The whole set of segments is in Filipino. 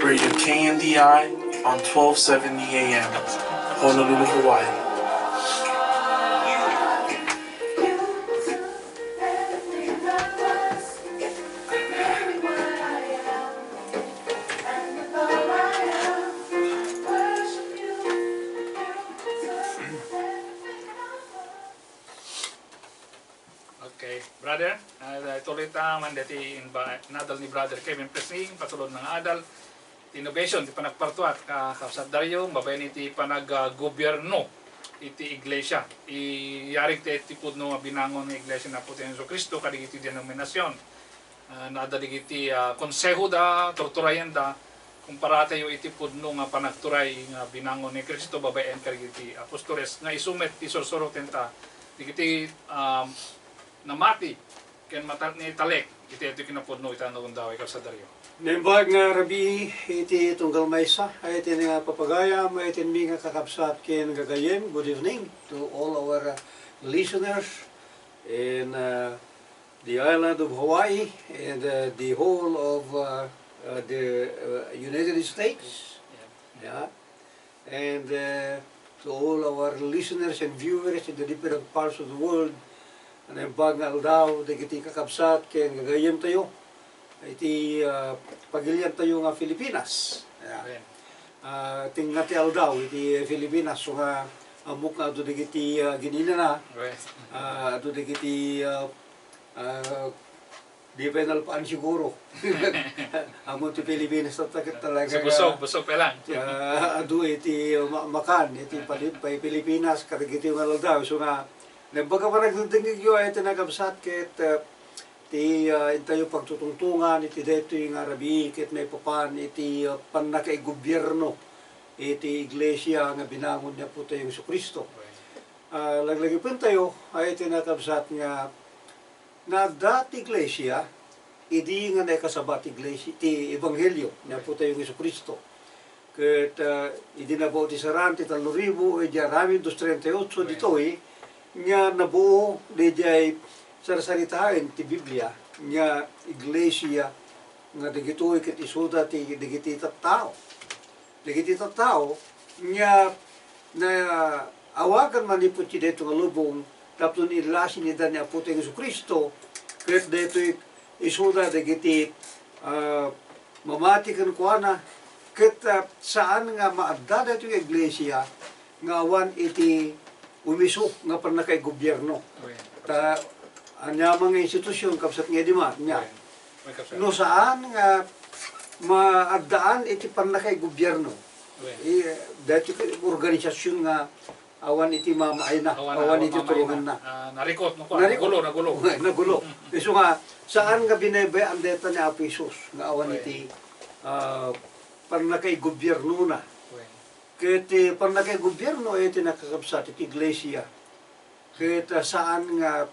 Radio KNDI on 1270 AM, Honolulu, Hawaii. Okay, brother, tuloy ta man dati nadal ni brother Kevin Presing pasulod ng adal innovation ti panagpartuat kapsat dayo babayan iti panag-gobyerno iti iglesia iyarig ti pudno binangon ng iglesia na puti ng Kristo kadigiti denominasyon nada digiti konseho da torturayan da kumpara tayo iti pudno nga panagturay nga binangon ni Kristo babayan kadigiti apostoles nga isumet ti sursuro tenta digiti namati ken matat ni talek iti kinapudno itanong daw kapsat dayo. Nembag nga rabi iti tunggal maysa ay iti nga papagaya may iti nga kakapsat ken gagayem. Good evening to all our listeners in the island of Hawaii and the whole of the United States. Yeah. And to all our listeners and viewers in the different parts of the world. Nembag nga aldaw digiti kakapsat ken gagayem tayo. Iti pagilian tayo nga Pilipinas. Tingati aldaw iti Pilipinas so nga amok nga ado digiti ginina na. Ado digiti di penal paan siguro. Amo ti Pilipinas at talaga. Busog pa lang. Ado iti makan iti palipay Pilipinas karigiti nga aldaw so nga nabaga pa nagdingig yo ay tinagabsat ket ti intayo pagtutungtungan iti deto yung Arabi ket may papan iti panakay gobyerno iti iglesia nga binangon niya po tayo sa Kristo. Laglagi po tayo ay tinakabsat nga na dati iglesia idi nga nakasabat iglesia iti ebanghelyo niya po tayo sa Kristo. Ket idi na po ti sarante taluribo e diarami 238 ditoy nga nabuo di jay sarsaritain ti Biblia nga iglesia nga digitoy ket isuda ti digiti tattao. Digiti tattao nga na awagan man ipot ti deto nga lubong tapno ilasin ni dan ni Apo tayo Kristo ket detoy isuda digiti mamati ken kuana ket saan nga maadda deto nga iglesia nga awan iti umiso nga panakay gobyerno. Ta anya mga institusyon kapsat nga di niya. No saan nga maadaan iti panakay gobyerno. Dati organisasyon nga awan iti mamaay na, awan iti tulungan na. Narikot, nagulo. Nagulo. So nga, saan nga binabayaan deta ni Apo Isus nga awan iti panakay gobyerno na. Kaya panakay gobyerno iti nakakapsat iti iglesia. Kaya saan nga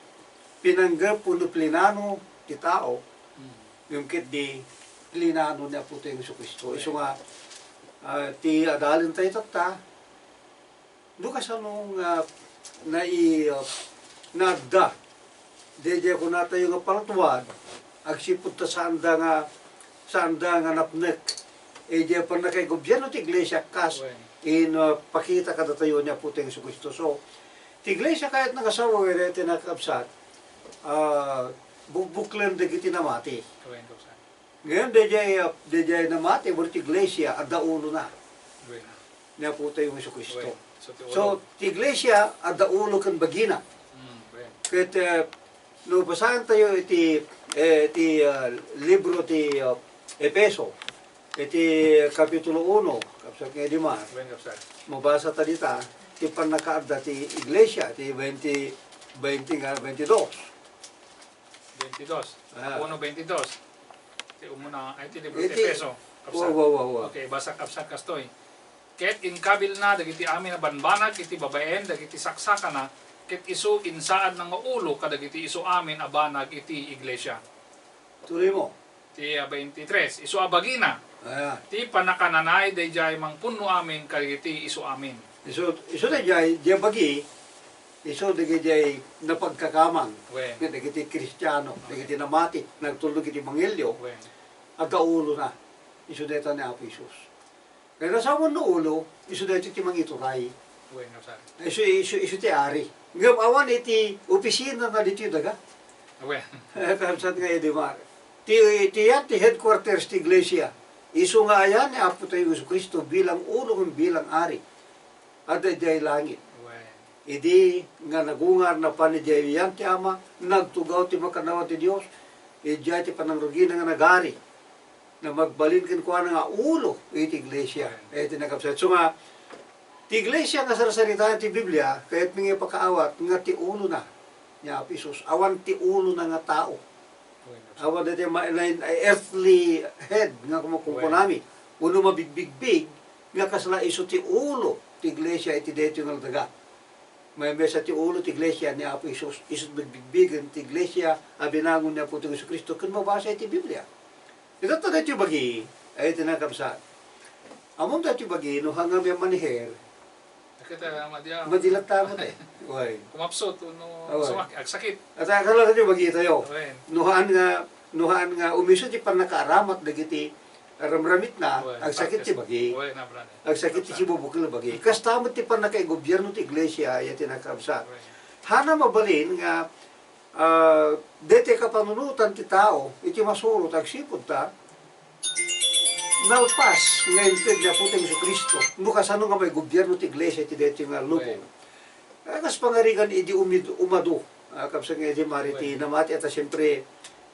pinanggap puno plinano ti tao yung kit di plinano niya po tayo sa Kristo. Iso nga ti adalin tayo tatta dukas anong nadda dedya ko na tayo nga paratuan agsipod ta sanda nga napnek edya pa na kay gobyerno ti iglesia kas in pakita kada tayo niya po tayo sa Kristo. So ti iglesia kahit nakasawa ere tinakapsat buklan digiti namati. Ngayon dejay namati ti iglesia adda ulo na. Niya po tayo ng Kristo. So ti iglesia adda ulo kan bagina. Ket no basahan tayo iti libro ti Epeso iti kapitulo 1 kapsat nga 5. Mabasa ta dita ti panakaadda ti iglesia ti 22. 1:22. Ti umuna ay ti libro ti Efeso. Okay, basa kapsat kastoy. Ket inkabil na dagiti amin na banbanag iti babaen dagiti saksaka na ket isu insaad ng ulo kadagiti isu amin abanag iti iglesia. Tuloy mo. Ti 23. Isu abagina. Ti panakananay dayjay mangpunno amin kadagiti isu amin. Isu dayjay bagi iso digiti napagkakamang digiti Kristiyano digiti namati nagtulog iti Ebanghelyo agaulo na iso deta ni Apo Isus. Kaya nasawan no ulo, iso deta ti mangituray. Wen kapsat. Iso ti ari. Ngam awan iti opisina na dito daga. Wen. Kapsat nga di mar. Ti headquarters ti iglesia. Iso nga ayan ni Apo tayo Iso Kristo bilang ulo bilang ari. At ay langit. Wen. Idi nga nagungar na panidyayan ti Ama, nagtugaw ti makanawa ti Dios, idya ti panangrugina nga nagari, na magbalin kin kuha nga ulo iti iglesia. Iti nakapsat. So nga, ti iglesia nga sarasaritahan ti Biblia, kahit mga pagkaawat, nga ti ulo na, niya Apo Isus, awan ti ulo na nga tao. Wen kapsat. Awan dati earthly head nga kumukunami. Uno mabigbigbig, nga kasla iso ti ulo, ti iglesia iti dito yung aldaga. May mesa ti ulo ti iglesia ni Apo Isus, isot magbigbigan ti iglesia, abinangon niya po ti Iso Kristo, kung mabasa iti Biblia. Ito to dito yung bagi, ay tinakapsat. Among dito yung bagi, no hanggang yung maniher, Nakita madya. madilat tamo tayo. Uy. Kumapsot no Awen. sumak ag sakit. At akala dito yung bagi tayo. Wen. Nuhaan nga, umiso ti panakaaramat, dagiti, ramramit na, Wen. ang sakit ti bagi. Wen na brother. Ang sakit ti bubukil bagi. Kastamot ti panakay gobyerno ti iglesia, ay tinakapsat. Wen. Hana mabalin nga dete ka panunutan ti tao, iti masurot, agsipod ta, nalpas nga inted na po Iso Kristo. Bukas ano nga may gobyerno ti iglesia ti dete nga lubong. Kas pangarigan idi umado. Kapsa nga idi mariti namati at siyempre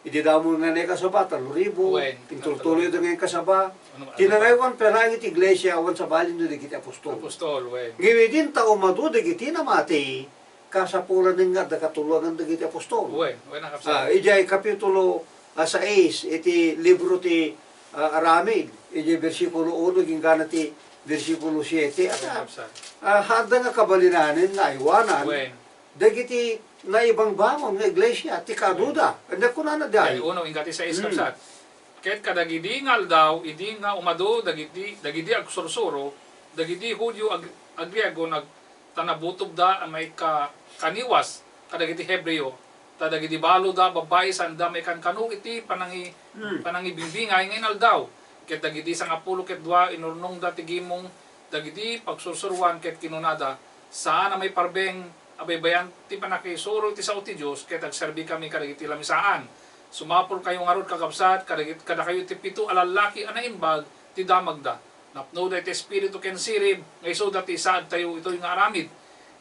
idi damo nga na kasaba, 3,000, Wen. tintuloy da nga yung kasaba. Ano Tinangaywan perangit iglesia, awan sa balin do digiti apostol. apostol wen. Giwidin ta umado digiti namati, kasapulan nga da katulungan digiti apostol. Wen na kapsat. Ijay kapitulo 6, iti libro ti Aramid, ijay versikulo 1, gingana ti versikulo 7. Wen At kapsat. handa nga kabalinanin na iwanan, Wen. dagiti na ibang bangon nga iglesia, ti kaduda. Ano ko na Dahil dahil? uno ingati sa iskapsat. Ket kadagidi ngal daw idi nga umado dagidi ag sursuro dagidi Hudyo ag Griego nag tanabutob da may kaniwas kadagiti Hebreo tadagidi balo da babae sanda may kanu iti panangi bimbingay ngayon daw ket dagidi sang apulo ket dua inurnong da tigimong dagidi pagsursuruan ket kinunada saan na may parbeng abaybayan ti panakisuro ti sao ti Dios ket agserbi kami kadagiti lamisaan. Sumapol kayong arod kakabsat, kada kayo ti pito alalaki anaimbag, ti damagda. Napno da iti espiritu ken sirib, ngay so dati saad tayo ito yung aramid.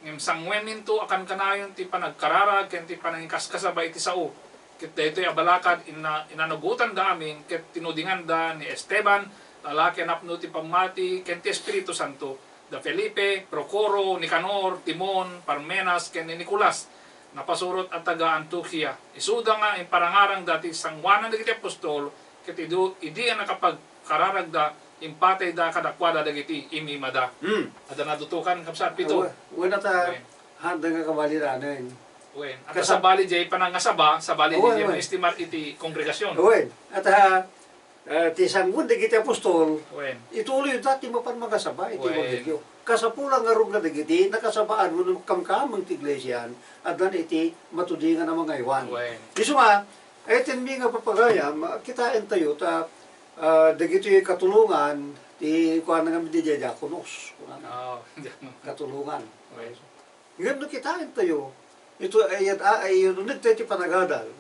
Ngem sangwen minto akan kanayon ti panagkararag, ken ti panangikaskasabay ti sao. Ket da ito'y abalakad, inanagutan da amin, ket tinudingan da ni Esteban, lalaki napno ti pamati, ken ti Espiritu Santo. Da Felipe, Procoro, Nicanor, Timon, Parmenas, ken ni Nicolas. Napasurot at taga Antioquia. Isuda nga yung parangarang dati sangwanan dagiti apostol ket idi ang nakapagkararag da impatay da kadakwada dagiti imimada. Ada nadutukan kapsat pito. Wala ta handa nga kabalinanin. Wen. At sa bali jay panangasaba, sa bali jay estimar iti kongregasyon. Wen. At ti sanggun dagiti apostol, Wen. ituloy dati mapan magasaba iti Wen. wagyo. Kasapulang nga rung nga dagiti nakasabaan mo ng kamkamang ti iglesian at dan iti matudingan ng mga iwan. Wen. Isu nga, etin mi nga papagayam, kitain tayo ta dagiti katulungan ti kuan nga di diakonos. Oh, Katulungan. Wen. Ngayon no kitain tayo, ito ay unit tayo ti panagadal,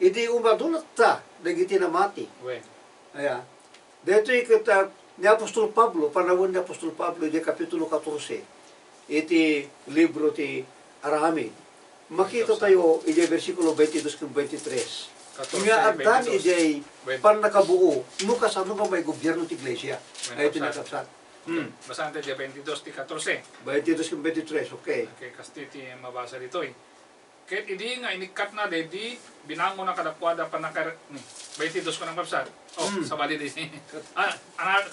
idi umadunat ta dagiti namati. Wen. Aya. Dito kita ni Apostol Pablo, panahon ni Apostol Pablo, di kapitulo 14, iti libro ti Aramid. Makita tayo, iti versikulo 22 kung 23. Nga atan iti pan nakabuo, nukas ano nga may gobyerno ti iglesia. Ay tinakapsat. Basahan tayo 22 ti 14. 22 kung 23, okay. Okay, kastiti mabasa dito eh. Kahit hindi nga inikat na dedi binangon na kadakwada panakar 22 ko ng kapsat. Oh, sa bali din. 14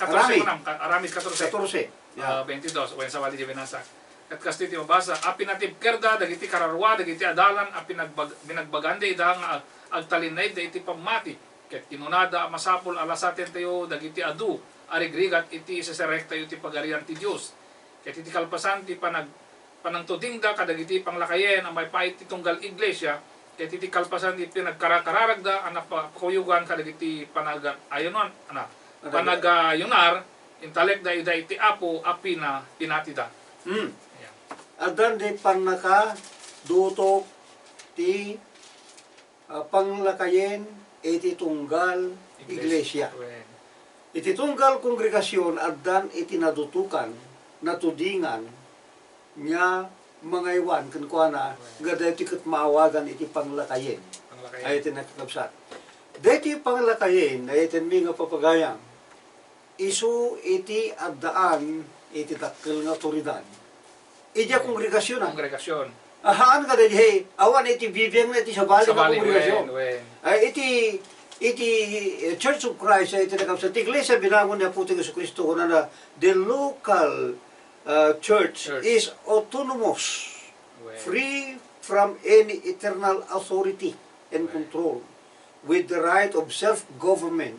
ko nang Aramid 14. 14. Yeah. 22 when sa bali di binasa. At kastiti mabasa api natib kerda dagiti kararwa dagiti adalan api binagbagande ida nga agtalinay dagiti pamati. Ket kinunada masapol alasaten tayo dagiti adu arigrigat iti seserekta iti pagarian ti Dios. Ket iti kalpasan ti panangtudingda kadagiti panglakayen ang may pait ti tunggal iglesia ket iti kalpasan ti pinagkarakararagda anak pakuyugan kadagiti panagan ayonon ana panagayunar intalek da ida iti apo api na pinatida. Ayan. Adan di panaka dutok ti panglakayen iti tunggal iglesia. Wen. Iti tunggal kongregasyon adan iti nadutukan natudingan nya mga iwan kankwana nga dati kat maawagan iti panglakayen Panglakayan. ay iti nakakabsat. Dati panglakayen ay iti mga papagayang isu iti addaan iti dakkel nga otoridad. Ija kongregasyon na. Kongregasyon. Ahaan ka dahil, hey, awan iti bibiyang na iti sabali nga Sabali, kongregasyon. wen. Ay iti Church of Christ ay iti nakapsat. Iti iglesia binangon niya po ti Yesu Cristo na the local church is autonomous, Wen. free from any eternal authority and control, with the right of self-government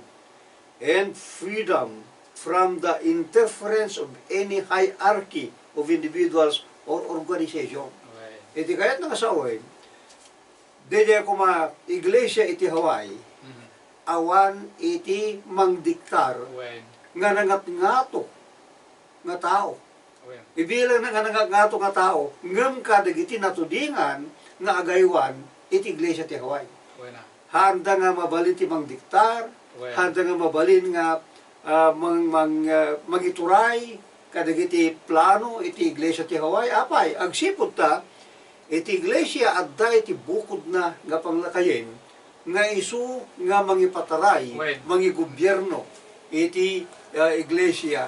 and freedom from the interference of any hierarchy of individuals or organization. Wen. Iti kayat nga sawin, dede ko iglesia iti Hawaii, Mhm. awan iti mangdiktar Wen. nga nangat-ngato nga tao. Wen. Ibilang nga nangat-ngato nga tao, ngem kadagiti natudingan nga agaywan iti iglesia ti Hawaii. Wen na. Handa nga mabalin ti mangdiktar, Wen. handa nga mabalin nga mangituray kadagiti plano iti iglesia ti Hawaii. Apay, agsipod ta, iti iglesia adda iti bukod na nga panglakayen nga isu nga mangipataray, Wen. mangigobyerno iti iglesia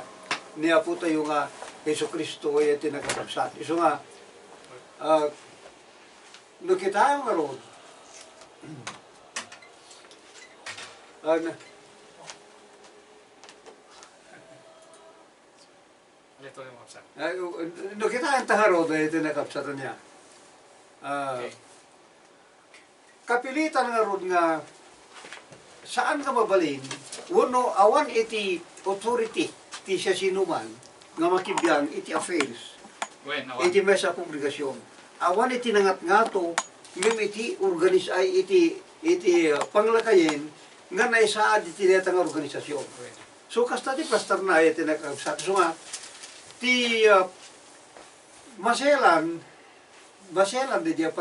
niya po tayo nga Yesu Kristo ay iti nagkakabsat. Isu nga, no kita nga ron, Alito yung mga kapsat. no kita ang taharo na ito nakapsatan niya. Okay. Kapilitan nga ron nga saan ka mabalin, uno, awan iti authority ti siya sinuman nga makibiyang iti affairs, Wen. Awan. iti mesa kongregasyon. Awan iti nangat-ngato, ngem iti iti panglakayen nga naisaad iti deta nga organisasyon. Wen. So kasta ti pastor na iti nakapsat. So nga, ti maselan di dia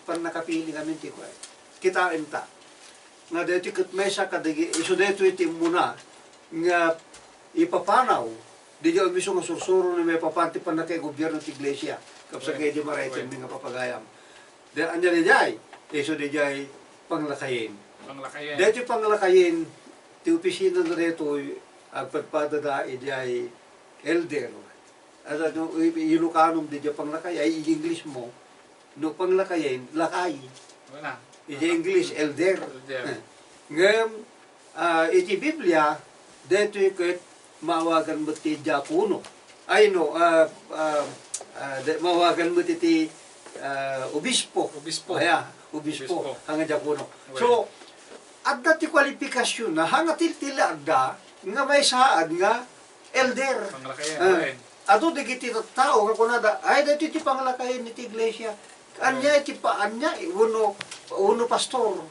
nakapili kami ti ko. Kita enta. Nga dito kat mesa kadagi iso dito iti muna nga ipapanaw di dia miso nga sursuro ni may papanti pa na kay gobyerno ti iglesia kapsa kay di maraitin nga papagayam. De anya di jay iso di jay panglakayin. Panglakayan. Dito panglakayin ti opisina na dito agpagpadada ijay elder. At no Ilocanum di dia panglakay ay English mo no panglakayin lakay. Wen na. Iti English, elder. Elder. Ngem, iti Biblia, dito ikot mawagan mo ti diakono. Ay no, mawagan mo ti obispo. Obispo. Aya, obispo, Obispo. hanga diakono. Well. So, adda ti kwalifikasyon na hanga tila adda nga may saad nga elder. Panglakayan. Wen. Ato digiti tao nga kunada, ay dito ti panglakayin ni ti iglesia. Anya iti anya uno pastor.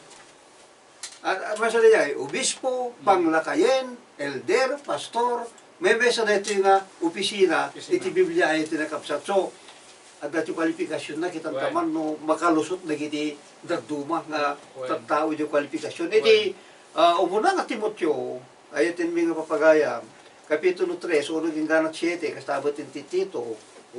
At masada niya, obispo, panglakayen, elder, pastor, may mesa na ito nga opisina, iti Biblia ay tinakapsat. So, at dati kwalifikasyon na kitang Well. taman no makalusot na iti dagduma nga Well. tao iti kwalifikasyon. Iti umuna nga Timotyo, ay itin mga papagayam, Kapitulo 3, uno ginganat 7, kastabat iti Tito,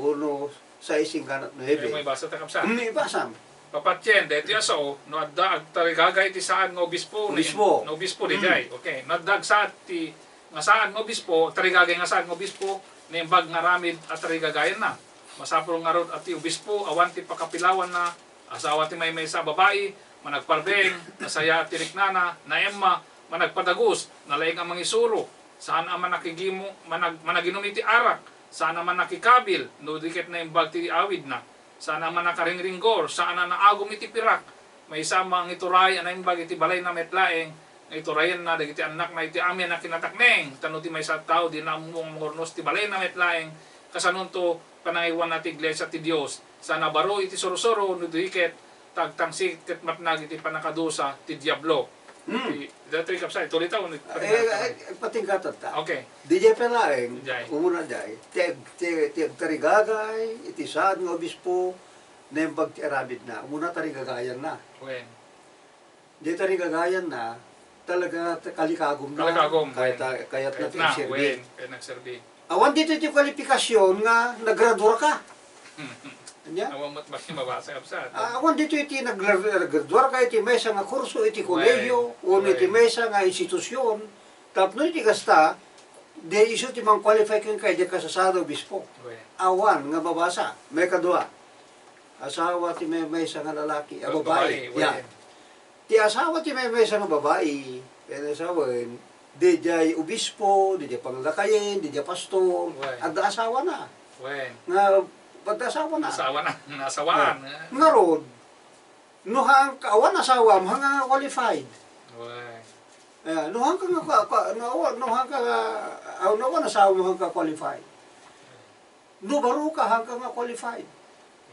uno sa ising ganat May 9. basa ta kapsat. May basam. Papatyen, dito yaso, no adda agtarigagay ti saan nga obispo. Obispo. No obispo di jay. Okay. No adda saad ti nga saan nga obispo, tarigagay nga saan nga obispo, nimbag nga ramid at tarigagayan na. Masapul nga rod at ti obispo, awan ti pakapilawan na, asawa ti may sa babae, managparbeng, nasaya at tiriknana, na emma, managpadagus, nalaing ang mangisuro, saan ang manakigimo, managinom iti arak, saan naman nakikabil, no dikit na imbag ti awid na. Saan naman nakaringringgor, saan na naagom iti pirak. May isama ang ituray, ana imbag iti balay na metlaeng, iturayan na, dagiti anak na iti amin na kinatakneng. Tano ti may sa tao, di na mong mangurnos ti balay na metlaeng, kasanon to panangiwan na ti iglesia ti Dios. Sana baro iti sorosoro, no dikit, tagtangsik ket matnag iti panakadusa ti Diablo. Dito yung kapsay, tuloy taon. Patingkatan ta. Okay. Di jay pelaeng, Jay. umuna jay, tiyag tarigagay, iti saan ng obispo, na yung pagtiarabid na, umuna tarigagayan na. Wen. Di tarigagayan na, talaga kalikagom na. Kalikagom, Kaya't na Na, tinserbi. wen. Kaya nagserbi. Awan dito yung kwalifikasyon nga, nagradura ka. Anya? Awang matbaki mabasa kapsat. Awan dito iti nagradura ka, iti mesa nga kurso, iti kolegyo, o iti mesa nga institusyon, tapno iti kasta, de iso ti mang qualify kang kaya ka sa sado bispo. Wen. Awan nga babasa, may kadua. Asawa ti may mesa nga lalaki, babae. Wen. Yan. Ti asawa ti may mesa nga babae, kaya asawan, di jay obispo, di jay panglakayin, di jay pastor, Wen. at asawa na. Wen. Nga pagdasawa na. Nasawa na. Nasawaan. Nga rod, nuhang kawan asawa mo nga qualified. Wen. Nuhang ka nga nuhang ka nawan asawa mo nga qualified. Nubaro ka hang ka nga qualified.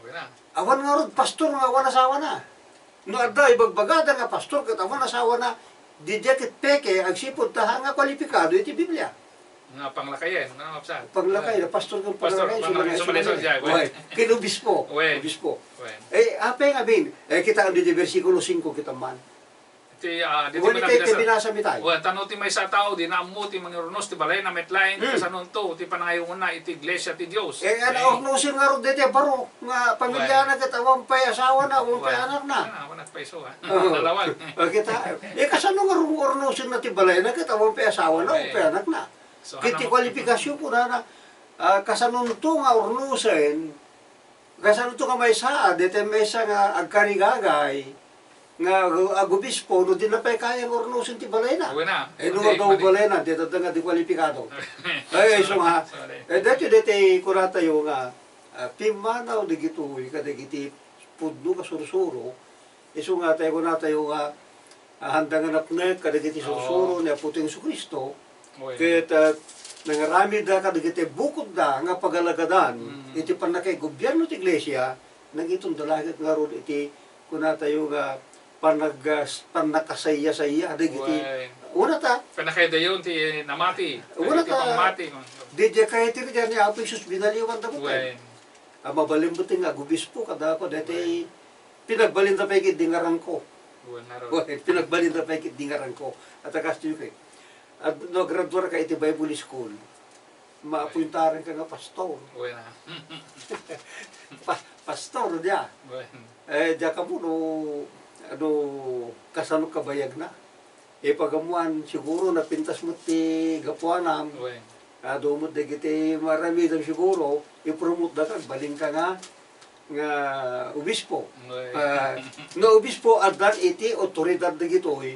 Wen na. Awan nga rod pastor nga awan asawa na. No adda ibagbagada nga pastor kat awan asawa na di jakit peke ang sipod ta nga kwalipikado iti Biblia. Nga panglakayin. Nga kapsat. Panglakay na pastor ng Pastor, panglakay, sumalayson siya, wen. Kinubispo. Wen. Obispo. Wen. Apay nga bin, kita ang di versikulo 5 kita man. Iti, dito Wali mo tayo nabinasa. binasa mi tayo. Well, tanong ti may sa tao, di naamu ti mangirunos, ti balay na metlain, kasanon to, ti panangayon na, iti iglesia ti Diyos. Ano, nusin nga ro dete baro, nga pamilya na kita, awang pay asawa na, awang pay anak na. Wanak paiso, ha? Oo. Dalawang. Kita, kasano nga ro ornusin na ti balay na kita, awang pay asawa na, awang pay anak na. So, Kiti kwalifikasyon ko na, kasano to nga ornusin, kasano to nga may saa, dete may sa nga agkarigagay, nga agubispo, no din na pa'y kayang ornusin ti balay na. Uwi na. No daw balay na, dito nga di kwalipikado. Ay, so nga, dati kurata yung pimanaw di gituwi ka di giti pudno ka sursuro. Iso nga tayo kunata yung handang anapnek ka di giti sursuro niya puting su Kristo. Kaya nangaramid na ka di giti bukod da nga pagalagadan. Iti panakay gobyerno ti iglesia nang itong dalagat nga ron iti kunata yung panakasaya-saya di giti. Una ta, Panakayda yun, ti namati. Wala Ti ka. pangmati. di kaya tiri dyan ni Apo Isus binaliwan ta Uwi. Mabalimbutin nga gubispo kada ko dati pinagbalin ta pay dingaran ko. Uwi na ron. Pinagbalin ta pay dingaran ko. At akasto kay. At no graduate ka iti Bible School. Maapuntaran ka nga pastor. Uwi na. Pastor dia. Uwi. Diya ka mo no kasano ka bayag na. Pagamuan siguro napintas mo ti gapuanam. Uwi. Dumot na giti marami daw siguro, i-promote na ka, baling ka nga obispo. Uwi. Nga obispo, adan iti otoridad na gitoy,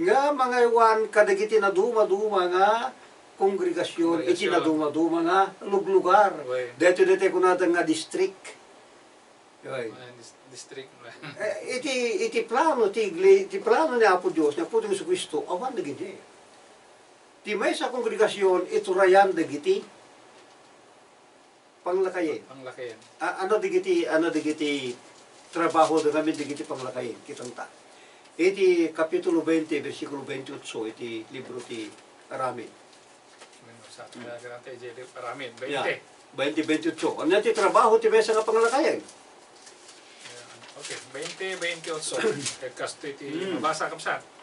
nga mga iwan kadagiti na duma-duma nga kongregasyon, iti na duma-duma nga luglugar. Uwi. Dito ko natin nga district. Yoy. District. Iti plano, iti plano ni Apo Diyos, ni Apo Diyos Kristo, awan na giti. Ti may sa kongregasyon, iturayan na giti, panglakayin. Panglakayin. Ano digiti trabaho na kami digiti panglakayin, kitang ta. Iti Kapitulo 20, versikulo 28, iti libro ti Aramid. Sa ganate, Aramid. 20. Yeah. 20-28. Ano ti trabaho ti may sa nga panglakayin? Okay, 20-28. Kasto iti mabasa kapsat.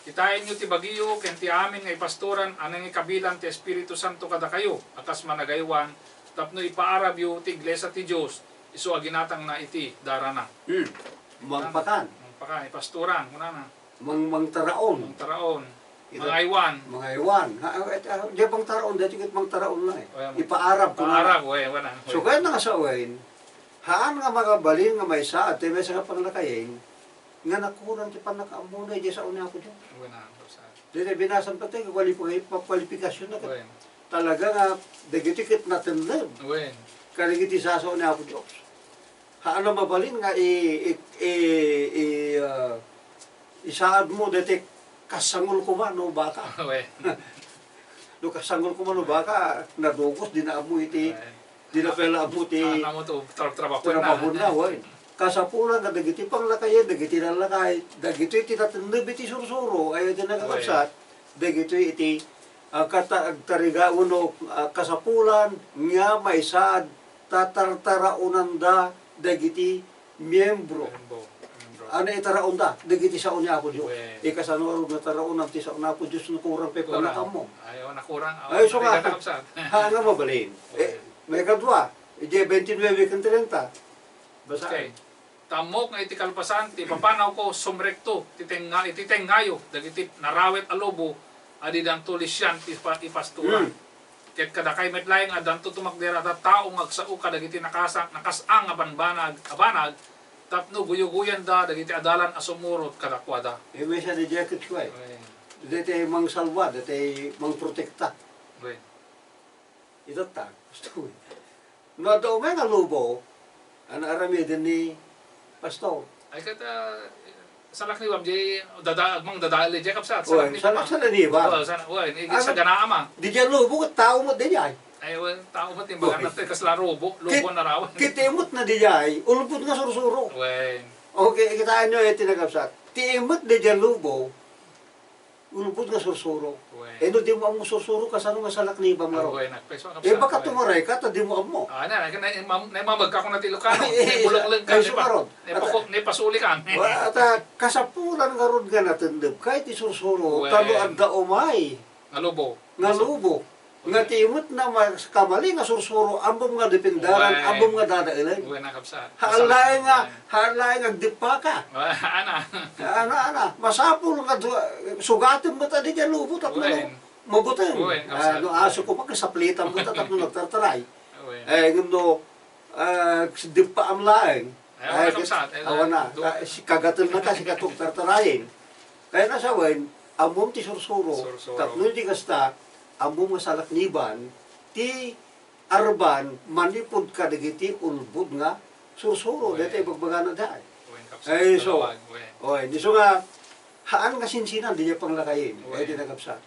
Itayin nyo ti bagiyo, ken ti amin nga ipastoran, anang ikabilang ti Espiritu Santo kada kayo, akas managaywan, tapno ipaarab yu ti iglesia ti Diyos, iso aginatang na iti, darana. Mangpakan. Mangpakan, ipastoran, kunana. Mangtaraon. Mangtaraon. Mga iwan. Mga iwan. Di bang taraon, dati kit mangtaraon na Ipaarab ko na. Paarab, wana. So kaya nga sa uwain, haan nga mga balin nga may saad, ti may sa nga panglakayin, nga nakulang ti panakaamunay di sa una ako dyan. Wana, kapsat. Dito binasan pa tayo, kwalifikasyon na Wen. talaga nga, dagitikit natin lib. Wen. Kaligiti sa una ako Diyos. Haan na mabalin nga, isaad mo, dito kasangol ko man, no baka. Wen. No kasangol ko man, no baka, nadugos, dinaamu iti, dinapela mo ti, Ano mo to, trabaho trabaho na. na, way. kasapulan ka dagiti panglakayan, dagiti lalakay, dagiti tinatindab iti sursuro, ay iti nakakapsat, dagiti iti agtariga uno kasapulan, nga may saad, tatartaraunan da, dagiti miyembro. Ano itaraon da, dagiti sa unya po Diyos. Ikasano arog na taraunan, ti sa una po Diyos, nakurang pepa na kamo. Ayaw nakurang. Ay, so nga, nga mabalin. May kadwa, iti 29 kan 30. Basta. Okay. Tamok nga iti kalpasan, ti papanaw ko sumrekto, ititengayo, dagiti narawet alobo, adi dan tulisyan, ti ipasturan. Ket kada kay metlayang adanto tumakdera ta taong agsao kadagiti nakasang nakasang abanbanag, tapno guyuguyan da, dagiti adalan asumurot kadakwada. May siya di jacket ko eh. Dito mang salwa, dito mang protekta. Ito ta, gusto eh. No, daw may nga lubo, ang arami din ni Pastor. Ay kata salak ni Wabji mang dadali Jacob sa Salak sa laniba. Sa ganaama. Di dyan lubo, tao mo din yan. Ay tao mo timbangan natin kasla lubo na raw. Kitimot na di yan, ulupot nga sursuro. Okay, kitaan nyo yung tinagapsat. Tiimot di dyan lubo, ulupot nga sursuro. No, di mo ang sursuro kasano nga salak ni Ibang Maro. Baka tumaray ka, di mo ang mo. Naimamag ka kung natilukano. Bulong-ling ka, napasuli ka. At kasapulan nga ron nga natindab, kahit isursuro, talo ang daumay. Nga lubo. Nga timot na kamali nga sursuro, ambom nga dipindaran, ambom nga dadailan. Halay nga agdipa ka. Ana. Masapul nga, sugatin mo ta di dyan lubo, tapno mabutin. Aso ko pa, kasaplitan mo ta, tapno nagtartaray. Ngano, dipa am laing. Awan na, kagatil na ka, si katong tartarayin. Kaya nasawain, ambom ti sursuro, tapno di kasta, ambom nga salakniban, ti arban, manipod ka dagiti ulbud nga sursuro, dito ibagbagana dahil. Ay, so nga, haan nga sinsinan, di niya panglakayin, ay di nagapsa.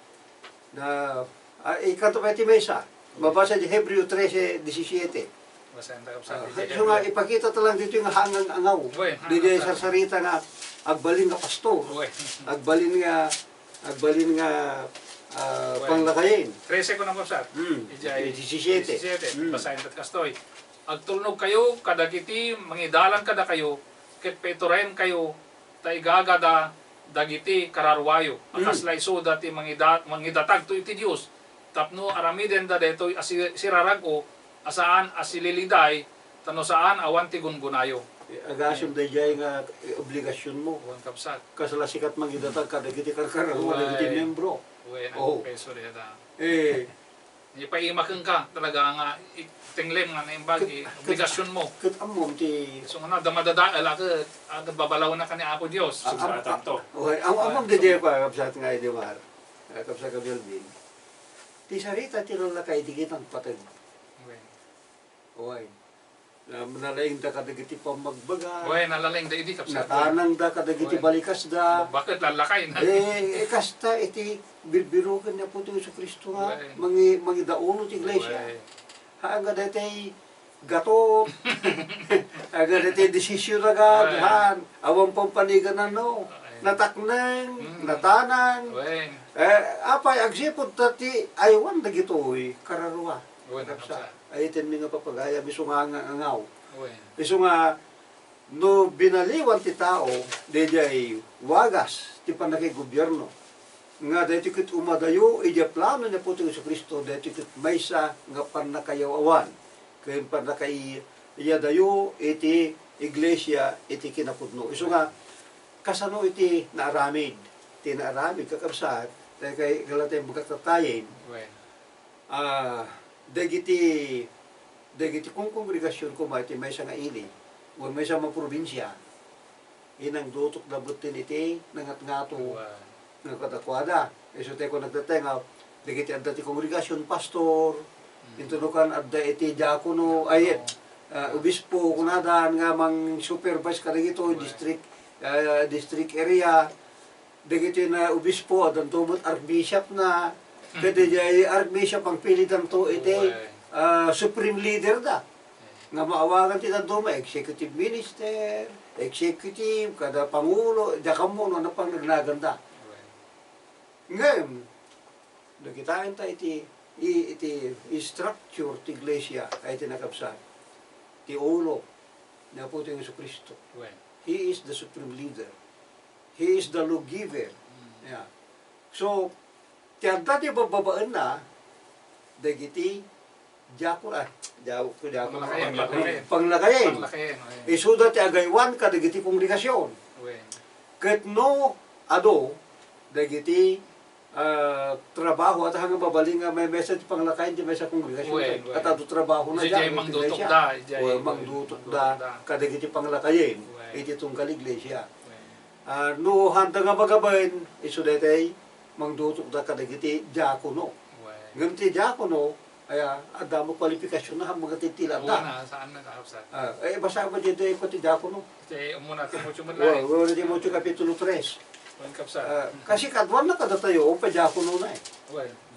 Na, ikanto pa iti mesa, mabasa di Hebreo 13:17. So nga, ipakita talang dito yung hangang angaw. Di niya sarsarita nga, agbalin nga pastor, agbalin nga panglakayin. 13 ko na po sa. 17. Basahin tat kastoy. Agtulnog kayo, kadagiti, mangidalan kada kayo, ket peturayan kayo, taigagada, dagiti kararwayo. Akaslay so dati mangidatag to iti Diyos. Tapno aramiden da detoy sirarago, asaan asililiday, tano saan awan ti gungunayo. Agasyon da jay nga obligasyon mo. Kasala sikat mangidatag kadagiti karkararwa, dagiti membro. Peso deta. Ipaimakang ka talaga nga tinglem nga naimbag obligasyon mo. Ket amom ti so nga damadadaal ka babalaw na kani Apo Dios. Tanto. Amom di pa kapsat nga di mar. Kapsa ka Belvin. Ti sarita ti lalakay di kitang patag. Nalaing da kadagiti pamagbaga. Nalaing da idi kapsa. Natanang da kadagiti balikas da. Bakit lalakay na? Kasta iti bilbirugan niya po ito sa Kristo nga. Mangidaono ti iglesia. Hanga dati gatot. Hanga dati desisyon agad. Awang pampanigan na no. Nataknang, natanang. Apay, agsipod tati, aywan da gito'y kararwa. Ayitin mi nga papagaya, miso nga angaw. Miso nga, no binaliwan ti tao, dejay wagas, ti panakay gobyerno. Nga deti kit umadayo, ija plano niya po ito sa Kristo, deti kit maysa nga panakayawawan. Kaya panakay iyadayo, iti iglesia, iti kinapudno. Iso nga, kasano iti naaramid. Iti naaramid, kakabsat, kay galatay magkatatayin. Dagiti kung kongregasyon ko may sa nga ili, o may sa mga probinsya, inang dutok na butin iti, nangat-ngato, ng katakwada. So tayo ko nagtatengaw, dagiti adda ti kongregasyon, pastor, intunukan adda iti diakono, obispo, kunadan nga mang supervise ka dagito, district area, dagiti na obispo, adan tumot archbishop na, kada jay archbishop ang pilitan to iti supreme leader da. nga maawagan ti daduma, executive minister, executive, kada pangulo, diya mo no, na pang nagnaganda. Ngayon, nakitaan tayo iti structure ti iglesia ay tinakapsan. Ti ulo, na po yung Kristo. He is the supreme leader. He is the lawgiver. Yeah. So, tiyagda ti bababaan na, dagiti, panglakayin. Isuda ti agaywan ka, dagiti kongregasyon. Kat no, dagiti trabaho at hanggang babaling nga may message panglakayin di may sa kongregasyon. At trabaho na dyan. Mangdutok da, kadagiti panglakayin. Iti tungkal iglesia. No, handa nga magabayin, isuda tay, mangdutok da kadagiti diakono. Ngayon ti diakono, ay ada mo kwalifikasyon na mga titilan da. Una, saan nakahapsat? Basa ba dito ko ti diakono? Umuna ti Mucho Manlay. Wala ti Mucho Kapitulo 3. Kasi kadwan na kada tayo, pa diakono na eh.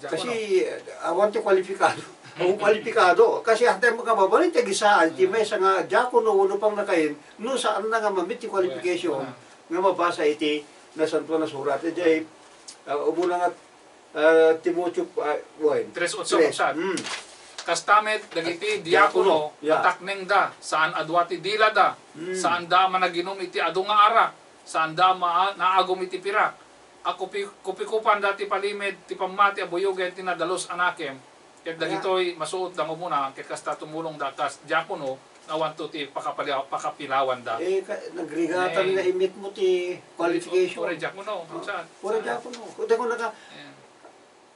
Kasi awan ti kwalifikado. Ang kwalifikado. Kasi hati mo ka mabalin ti gisaan, ti may nga diakono, uno pang nakain, no saan na nga mamit ti kwalifikasyon, nga mabasa iti na santo na surat. Iti umuna nga Timoteo 3:8 kapsat. Kastamet dagiti diakono atakneng da saan adwati dila da saan da managinom iti adu nga ara saan da naagom iti pirak ako kupikupan dati palimed ti pamati abuyogen tinadalos anakem ket dagitoy masuot da mo muna ket kasta tumulong da kas diakono awan to ti pakapilawan da. Nagrigatan nga imit mo ti qualification. Pura diakono kapsat. Pura diakono. Kundi ko naka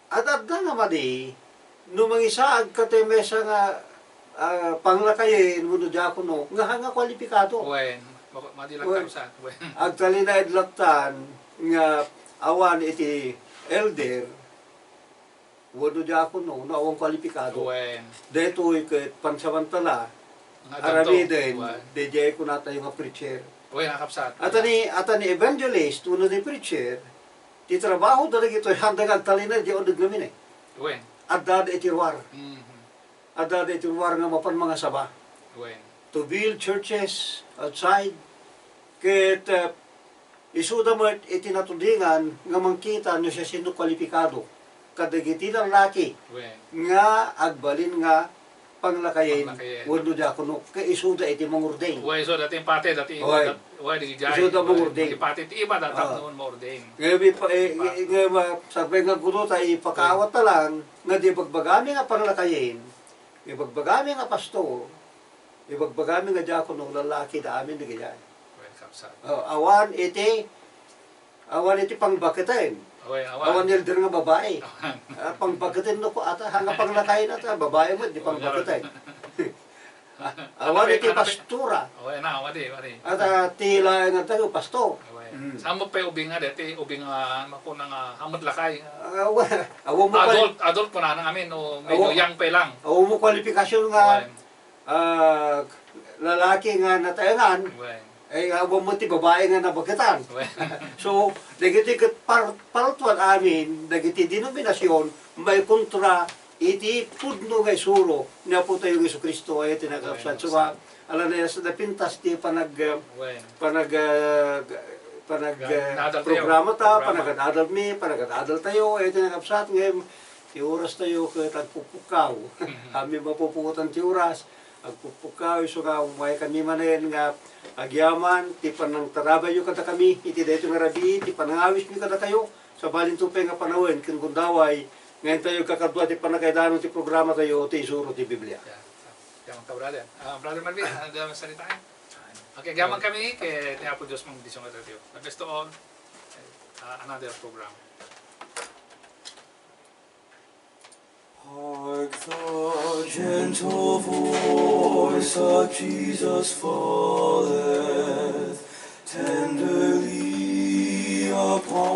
at nga madi, no mangisaag ka tayo mesa nga panglakayin mo no diakono, nga kwalipikado. Madilag kapsat. Agtali na idlatan nga awan iti elder, wano diakono, na awang kwalipikado. Deto'y kat pansamantala, aramiden, DJ ko na tayo nga preacher. At ni evangelist, wano ni preacher, ti trabaho dari ito handa agtali na di odag namin eh. Adda iti ruwar. Adda iti ruwar nga mapan mga saba. To build churches outside. Ket isuda mo iti natudingan nga mangkita no siya sino kwalipikado. Kadagiti lang laki nga agbalin nga panglakayin wano diakono kay isuda iti mangurdain. So dati pate dati isuda mangurdain. Pate ti iba dapat noon maurdain. Ngayon sabi nga guro tayo ipakawat na lang nga di bagbagami nga panglakayin, ibagbagami nga pastor, ibagbagami nga diakono lalaki da amin di ganyan. Awan iti pangbakitin. Awan elder nga babae. Pangbakitin no ko ata hanga panglakayin ata babae mo di pangbakitin. Awan iti pastura. At tila nga tayo pastor. Samo pa ubing nga dati ubing mako nang hamot lakay. Awan mo adult po na amin o medyo young pa lang. Awan mo kwalifikasyon nga lalaki nga natayangan. Ay awan mo ti babae nga nabagitan. So, dagiti partuan amin, dagiti denominasyon, may kontra iti pudno nga isuro na po tayo ng Kristo ay tinagapsan. So, alam na sa napintas ti programa ta, panag-adal mi, panag-adal tayo, ay tinagapsan. Ngayon, ti oras tayo katagpupukaw. Kami mapupukutan ti oras. Agpupukaw, so nga, may kami manayan nga agyaman, ti panang tarabayo kada kami, iti dito nga rabi, ti panangawis mi kada kayo, sa balintupay nga panawin, kin gundaway, ngayon tayo kakadwa, ti panagkaidanon ti programa tayo, ti isuro ti Biblia. Gaman ka, brother. Brother Marvin, ano salitain? Okay, gaman kami, kaya ni Apo Diyos mong disong at radio. The best to all, another program. Hark the gentle voice of Jesus falleth tenderly upon